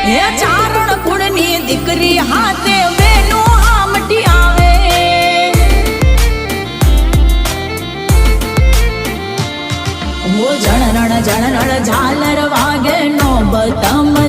હે ચારણ કુળની દીકરી હાથે બેનું આમટી આવે ઓ જણરણ ઝાલર વાગે નો બતમ